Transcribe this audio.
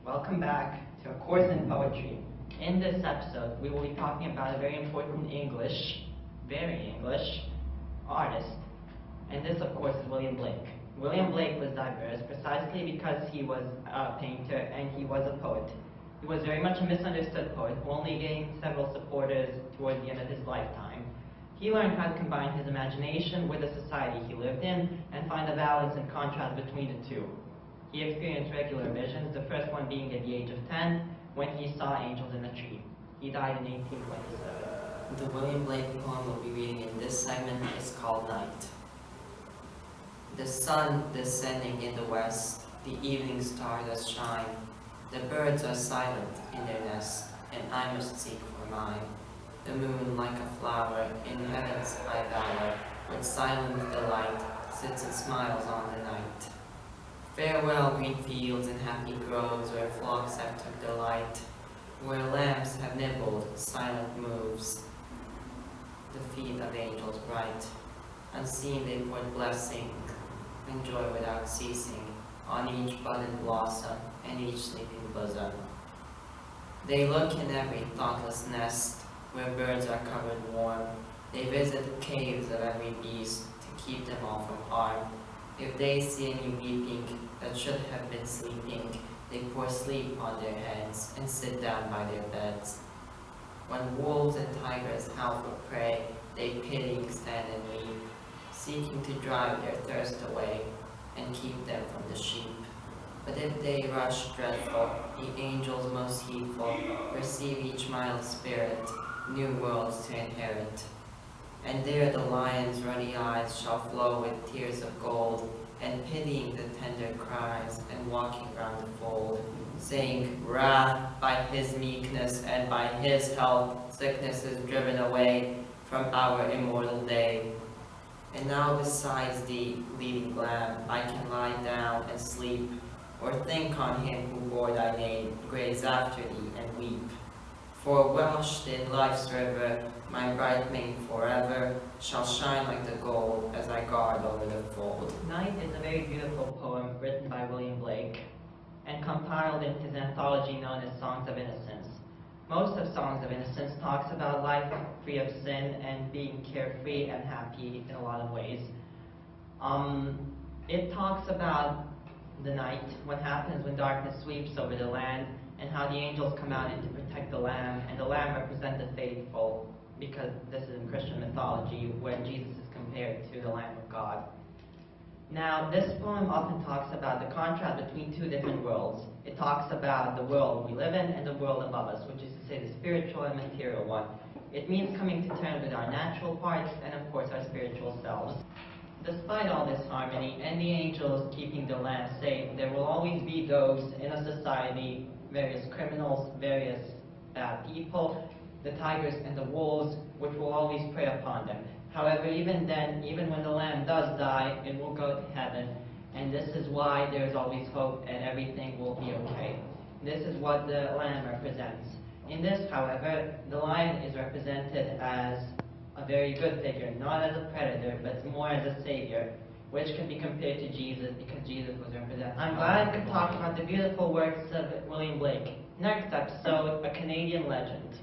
Welcome back to A Course in Poetry. In this episode, we will be talking about a very important very English, artist. And this, of course, is William Blake. William Blake was diverse precisely because he was a painter and he was a poet. He was very much a misunderstood poet, who only gained several supporters towards the end of his lifetime. He learned how to combine his imagination with the society he lived in and find a balance and contrast between the two. He experienced regular visions, the first one being at the age of 10, when he saw angels in a tree. He died in 1827. The William Blake poem we'll be reading in this segment is called Night. The sun descending in the west, the evening star does shine. The birds are silent in their nest, and I must seek for mine. The moon, like a flower, in heaven's high valor, with silent delight, sits and smiles on the night. Farewell, green fields and happy groves, where flocks have took delight, where lambs have nibbled, silent moves the feet of angels bright. Unseen they pour blessing and joy without ceasing on each bud and blossom and each sleeping bosom. They look in every thoughtless nest, where birds are covered warm. They visit the caves of every beast to keep them all from harm. If they see any weeping that should have been sleeping, they pour sleep on their heads and sit down by their beds. When wolves and tigers howl for prey, they pitying stand and weep, seeking to drive their thirst away and keep them from the sheep. But if they rush dreadful, the angels most heedful receive each mild spirit, new worlds to inherit. And there the lion's ruddy eyes shall flow with tears of gold, and pitying the tender cries, and walking round the fold, saying, "Wrath by his meekness, and by his help, sickness is driven away from our immortal day. And now besides thee, leading lamb, I can lie down and sleep, or think on him who bore thy name, graze after thee and weep. For washed in life's river, my bright mane forever shall shine like the gold as I guard over the fold." Night is a very beautiful poem written by William Blake and compiled in his anthology known as Songs of Innocence. Most of Songs of Innocence talks about life free of sin and being carefree and happy in a lot of ways. It talks about the night, what happens when darkness sweeps over the land, and how the angels come out in to protect the lamb, and the lamb represents the faithful, because this is in Christian mythology, where Jesus is compared to the Lamb of God. Now, this poem often talks about the contrast between two different worlds. It talks about the world we live in and the world above us, which is to say the spiritual and material one. It means coming to terms with our natural parts and, of course, our spiritual selves. Despite all this harmony and the angels keeping the lamb safe, there will always be those in a society, various criminals, various bad people, the tigers and the wolves, which will always prey upon them. However, even then, even when the lamb does die, it will go to heaven, and this is why there is always hope and everything will be okay. This is what the lamb represents. In this, however, the lion is represented as a very good figure, not as a predator, but more as a savior, which can be compared to Jesus because Jesus was represented. I'm glad I could talk about the beautiful works of William Blake. Next episode, a Canadian legend.